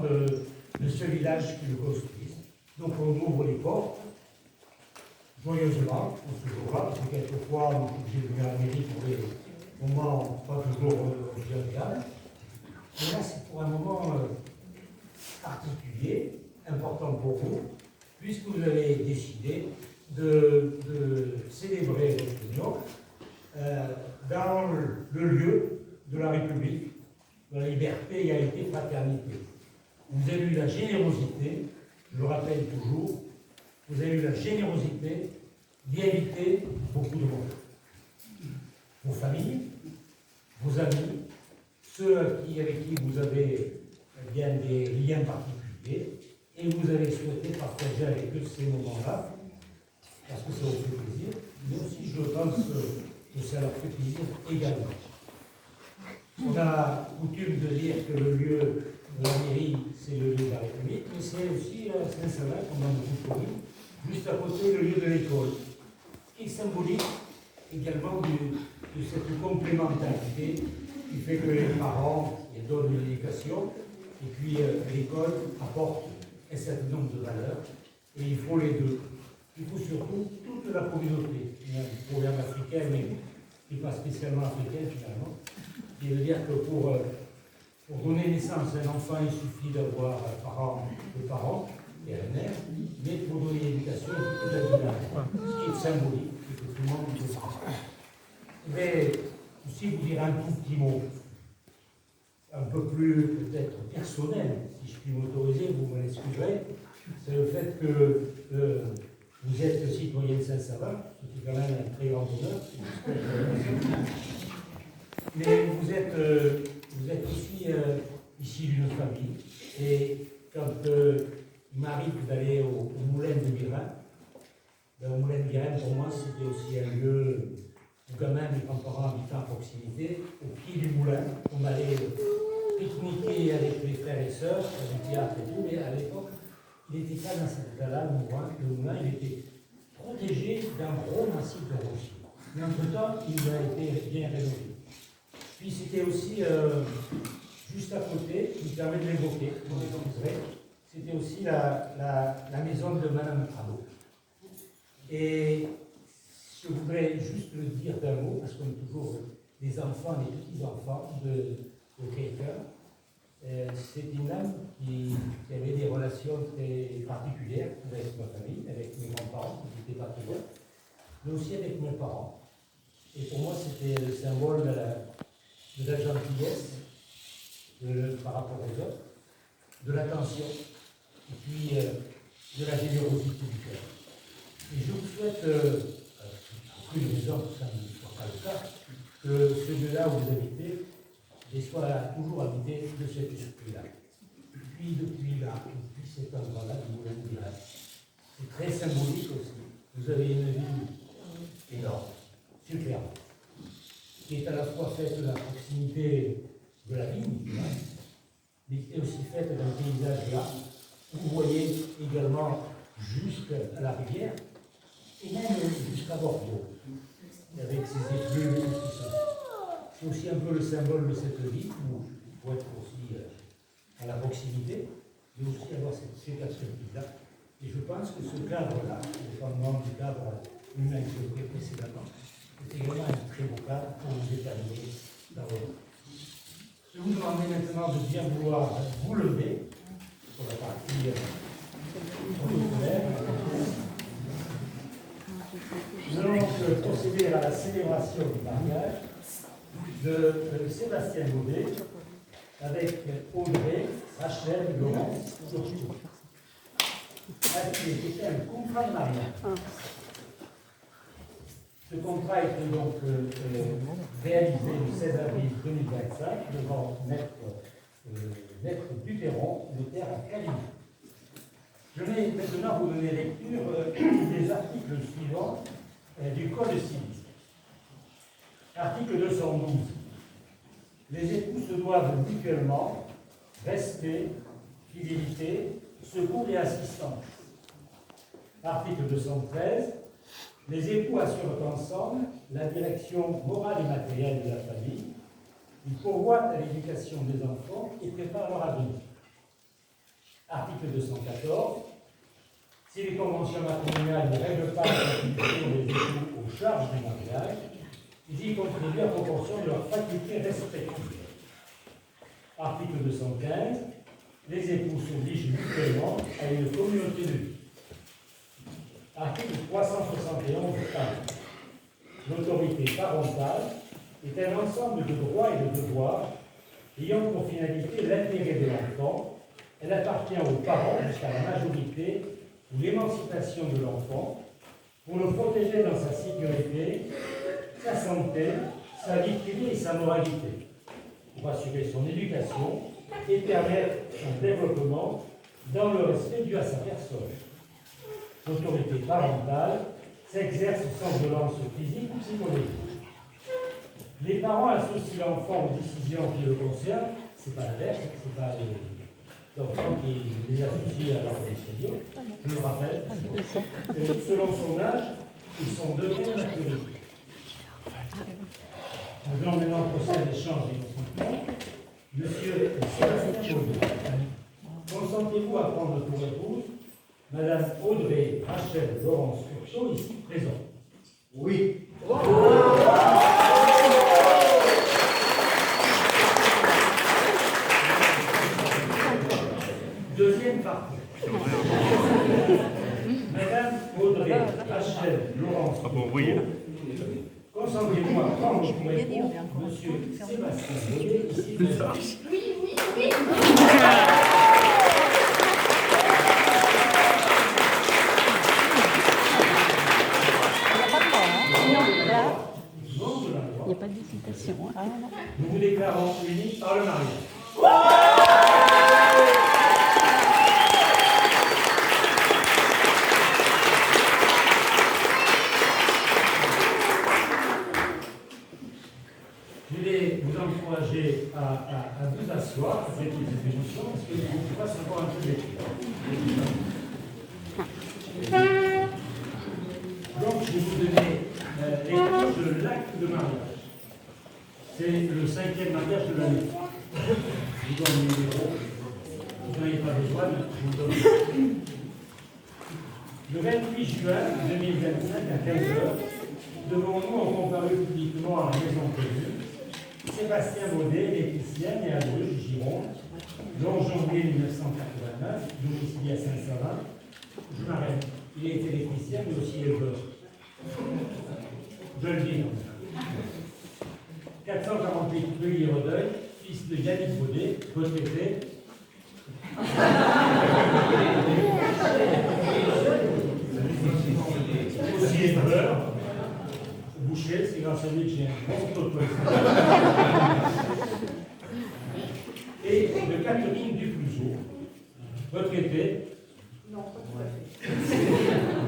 de ce village qui le construisent. Donc on ouvre les portes, joyeusement, pour ce jour-là, parce que quelquefois on est obligé de venir à la mairie pour des moments pas toujours agréables. Mais là, c'est pour un moment particulier, important pour vous, puisque vous avez décidé de célébrer votre union dans le lieu de la République, de la liberté, égalité, fraternité. Vous avez eu la générosité, je le rappelle toujours, vous avez eu la générosité d'y inviter beaucoup de monde. Vos familles, vos amis, ceux avec qui vous avez bien des liens particuliers, et vous avez souhaité partager avec eux ces moments-là, parce que ça vous fait plaisir, mais aussi je pense que ça leur fait plaisir également. On a coutume de dire que le lieu de la mairie, c'est le lieu de la République, mais c'est aussi Saint-Savin, comme dans beaucoup de communes, juste à côté le lieu de l'école, qui est symbolique également de cette complémentarité qui fait que les parents donnent une éducation, et puis l'école apporte un certain nombre de valeurs, et il faut les deux. Il faut surtout toute la communauté. Il y a un problème africain, mais qui n'est pas spécialement africain finalement, qui veut dire que pour donner naissance à un enfant, il suffit d'avoir deux parents et un mère, mais pour donner l'éducation, il faut toute la dynamique, ce qui est symbolique, et que tout le monde peut faire. Mais aussi vous dire un tout petit mot, un peu plus peut-être personnel, si je puis m'autoriser, vous me l'excuserez, c'est le fait que vous êtes citoyen de Saint-Savin, ce qui est quand même un très grand honneur. Mais vous êtes aussi issu d'une famille. Et quand il m'arrive d'aller au moulin de Guérin, au moulin de Guérin, pour moi, c'était aussi un lieu où quand même mes grands-parents habitaient à proximité, au pied du moulin. On allait pique-niquer avec les frères et sœurs, avec le théâtre et tout, mais à l'époque, il n'était pas dans cet état-là, le moulin, il était protégé d'un gros massif de rochers. Mais entre-temps, il a été bien rénové. Puis c'était aussi, juste à côté, qui me permet de l'évoquer, c'était aussi la maison de Madame Prado. Et je voudrais juste le dire d'un mot, parce qu'on est toujours des enfants, des petits-enfants de quelqu'un. C'est une dame qui avait des relations très particulières avec ma famille, avec mes grands-parents, qui n'étaient pas très loin, mais aussi avec mes parents. Et pour moi, c'était le symbole de la gentillesse par rapport aux autres, de l'attention, et puis de la générosité du cœur. Et je vous souhaite, pour une raison que ça ne soit pas le cas, que ce lieu-là où vous habitez soit toujours habité de cet esprit-là. Puis depuis cet endroit-là, du moulin de Guérin. C'est très symbolique aussi. Vous avez une ville énorme, superbe, qui est à la fois faite de la proximité de la vigne, mais qui est aussi faite d'un paysage là, où vous voyez également jusqu'à la rivière, et même jusqu'à Bordeaux, avec ses effluves et tout ce qui sont. C'est aussi un peu le symbole de cette ville, où il faut être aussi à la proximité, mais aussi avoir cette perspective-là. Et je pense que ce cadre-là, dépendamment du cadre humain que j'ai précédemment, c'est également un très beau cadre pour vous établir dans votre vie. Je vous demande maintenant de bien vouloir vous lever pour la partie protocolaire. Nous allons donc procéder à la célébration du mariage de Sébastien Godet avec Audrey, Rachel, Laurence, surtout. C'était un contrat de mariage. Ce contrat a été donc réalisé le 16 avril 2025 devant Maître Duperron, notaire à Calimont. Je vais maintenant vous donner lecture des articles suivants du Code civil. Article 212. Les époux se doivent mutuellement respect, fidélité, secours et assistance. Article 213. Les époux assurent ensemble la direction morale et matérielle de la famille. Ils pourvoient à l'éducation des enfants et préparent leur avenir. article 214. Si les conventions matrimoniales ne règlent pas la contribution des époux aux charges du mariage, ils y contribuent à proportion de leurs facultés respectives. Article 215. Les époux s'obligent mutuellement à une communauté de vie. Article 371. L'autorité parentale est un ensemble de droits et de devoirs ayant pour finalité l'intérêt de l'enfant. Elle appartient aux parents jusqu'à la majorité ou l'émancipation de l'enfant pour le protéger dans sa sécurité, sa santé, sa vie privée et sa moralité, pour assurer son éducation et permettre son développement dans le respect dû à sa personne. L'autorité parentale s'exerce sans violence physique ou psychologique. Les parents associent l'enfant aux décisions qui le concernent, c'est pas l'inverse, c'est pas l'enfant qui les associe à leur décision. Je le rappelle, selon son âge et son degré de maturité. Nous allons maintenant procéder à l'échange des consentements. Monsieur Sébastien Baudot, consentez-vous à prendre pour épouse Madame Audrey Rachel Laurence Curchot, ici présente? Oui. Deuxième partie. Madame Audrey Rachel Laurence Curchot, consentez-vous à prendre pour épouse Monsieur Sébastien Baudot, ici présent? Oui. Il n'y a pas d'hésitation. Ah, non. Nous vous déclarons unis par le mariage. Je vais vous encourager à vous asseoir, à cette émission, parce que je vous passe encore un peu d'études. Donc, je vais vous donner lecture de l'acte de mariage. C'est le 5e mariage de l'année. Je vous donne le numéro. Vous n'en avez pas besoin, mais je vous donne. Le 28 juin 2025 à 15h, devant nous ont comparu publiquement à la maison prévue Sébastien Baudet, électricien né à Bruges, Gironde, le 11 janvier 1989, domicilié à Saint-Savin. Je m'arrête. Il était électricien, mais aussi éleveur. Je le dis. 448 rue Rodeuil, fils de Yannick Baudet, retraité. Aussi éleveur. Boucher, c'est grâce à lui que j'ai un bon taux de poisson. Et de Catherine Dupluseau, retraité. Non, pas tout à fait.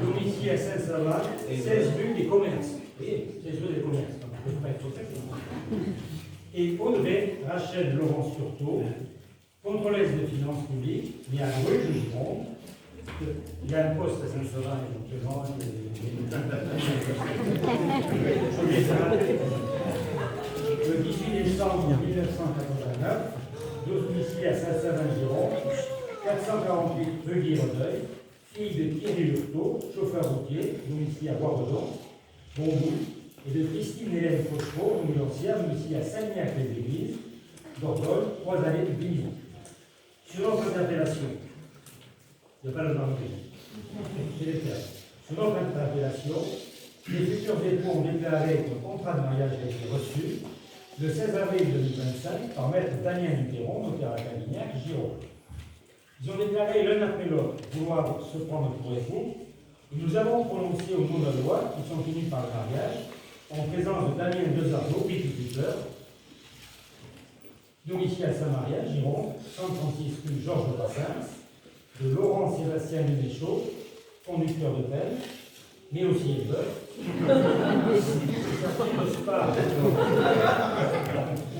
Domicile à Saint-Savin, 16 rue des Commerces. Vous voyez, 16 rue des Commerces. Et Audrey Rachel Laurence Curchot, contrôleuse des finances publiques, née à Bruges, Gironde. Il y a un poste à Saint-Savin éventuellement. Le 18 décembre 1989, domicile à Saint-Savin, Gironde, 448 rue Guy Rodeuil, fille de Thierry Lurtot, chauffeur routier, domicile à Bois-Redon, Bonbou, et de Christine Hélène Fauchereau, ambulancière, domicile à Sagnac-les-Églises, Dordogne, 3 années de 10 ans. Sur notre interpellation, il n'y a pas le nom c'est les termes. Sur notre interpellation, les futurs époux ont déclaré que le contrat de mariage a été reçu le 16 avril 2025 par maître Damien Duperron, notaire à Cavignac, Gironde. Ils ont déclaré l'un après l'autre vouloir se prendre pour époux, et nous avons prononcé au nom de la loi qui sont tenus par le mariage, en présence de Damien Desardeau, viticulteur, domicile à Saint-Maria, Gironde, 136 rue Georges Brassens, de Laurent Sébastien Lunéchaud, conducteur de pelle, mais aussi éleveur.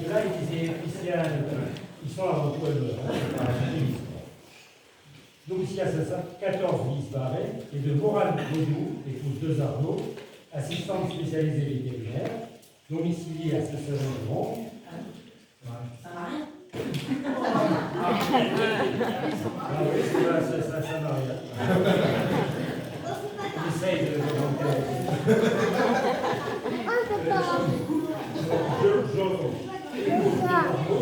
Et là, ils disaient Christian, ils sont avant tout éleveurs. Domicile à Saint-Savin, 14 bis Barret, et de Morane Baudou, épouse de Arnaud, assistante spécialisée vétérinaire, domiciliée à Saint-Savin-Gironde. Ça va rien. oui, ça m'arrive. J'essaye de monter. Je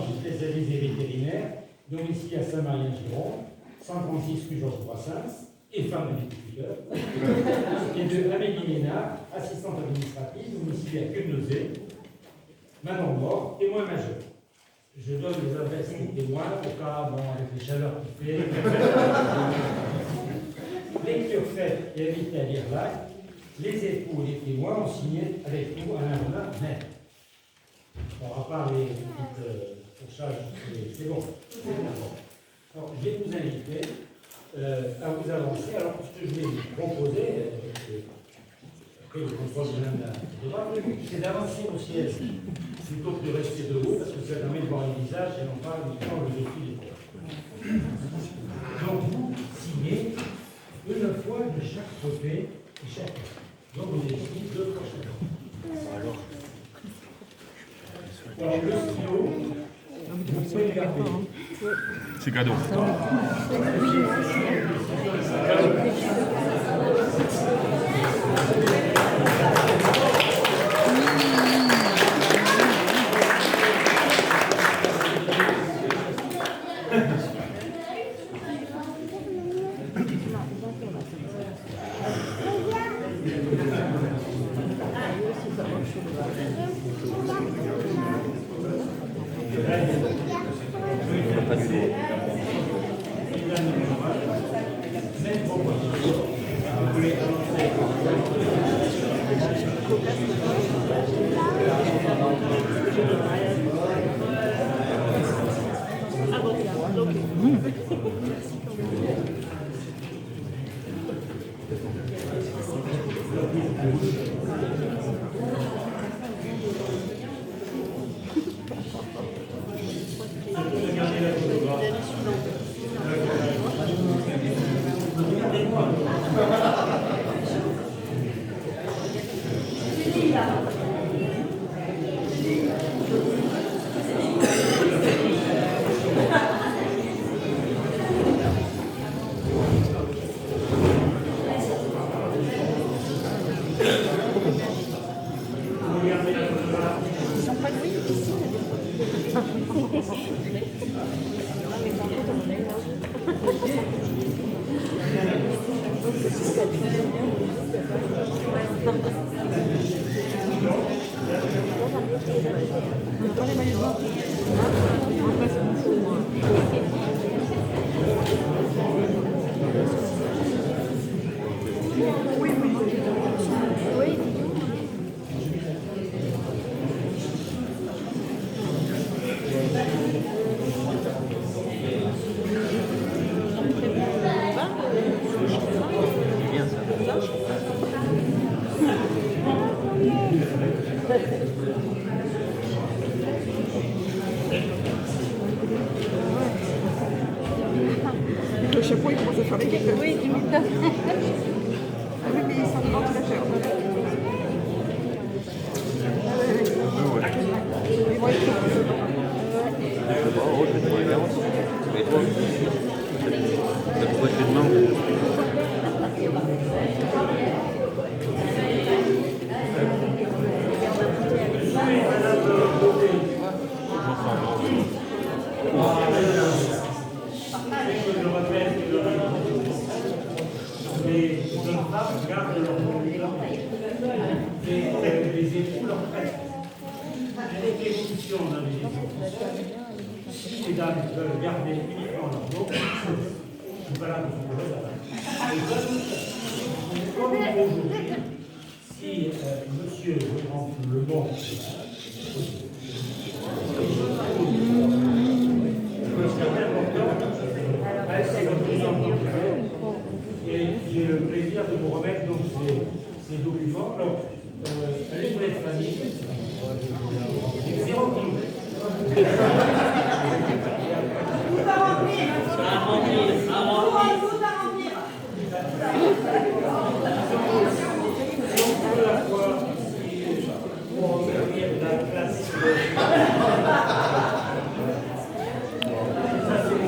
suis spécialisé vétérinaire, domicile à Saint-Marie-en-Gironde, 136 rue Georges Brassens, et femme de viticulteur, et de Amélie Ménard, assistante administrative, domicile à Queneuzé, Manon Mort, témoin majeur. Je donne les adresses des témoins au cas, bon, avec les chaleurs qu'il fait. Lecture faite et invité à lire l'acte. Les époux et les témoins ont signé avec nous un avenant net. Bon, à part les petites fourchages, c'est bon. Alors, je vais vous inviter à vous avancer. Alors, ce que je vais vous proposer, après le contrôle de la débat, c'est d'avancer au siège plutôt que de rester debout, parce que ça permet de voir les visages et non pas uniquement le défi des corps. Donc, vous signez une fois de chaque côté et chaque. Donc, vous décidez deux prochaines. Alors, le stylo, vous pouvez le garder. C'est cadeau. Le chapeau, il commence à faire les quelques. Oui, limite. Ah oui, mais sans le ventilateur. Ils vont être Les jeunes femmes gardent leur conducteur et les époux leur prêtent. Il y a des évolutions dans les époux. Si les dames veulent garder uniquement leur nom, je ne suis pas là pour se poser là. Comme aujourd'hui, si monsieur prend le nom, c'est important, c'est votre président. Et j'ai le plaisir de vous remettre donc ces documents. Alors, un livret de famille, 0 kg. Tout à remplir. Tout à remplir. On peut avoir ici, pour obtenir la place. Ça, c'est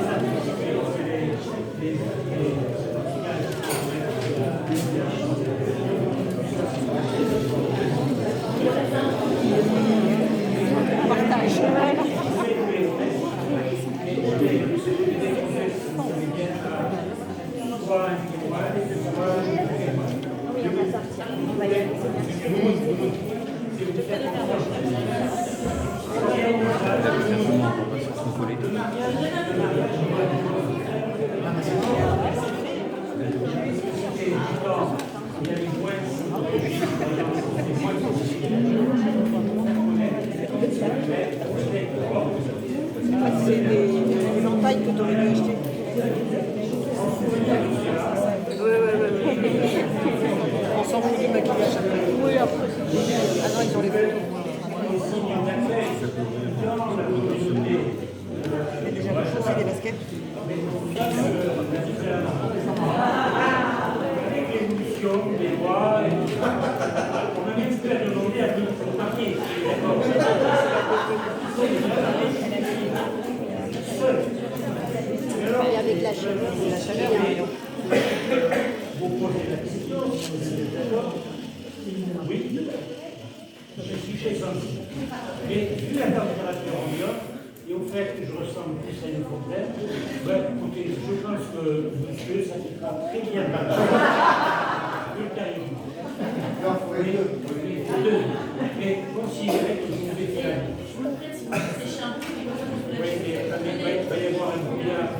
pas invitez-moi, laissez-moi, invitez-moi. Oui, on va sortir. On va y aller. Si vous faites C'est des entailles que tu aurais dû acheter. Ouais. On s'en fout du maquillage après. Oui, après. Ah non, ils ont les photos. Il y a déjà des chaussures, des baskets. l'évolution des lois, on a un expert aujourd'hui à dire sur le papier. Et avec la chaleur, Vous posez la question, si vous êtes d'accord. Oui, je suis très sensible. Mais vu la température ambiante, et au fait que je ressemble plus à une fontaine, ben, écoutez, je pense que monsieur, ça sera très bien parlé. Ultérieurement. Mais considérez que je vous ai fait un. Oui, mais il va y avoir un brouillard.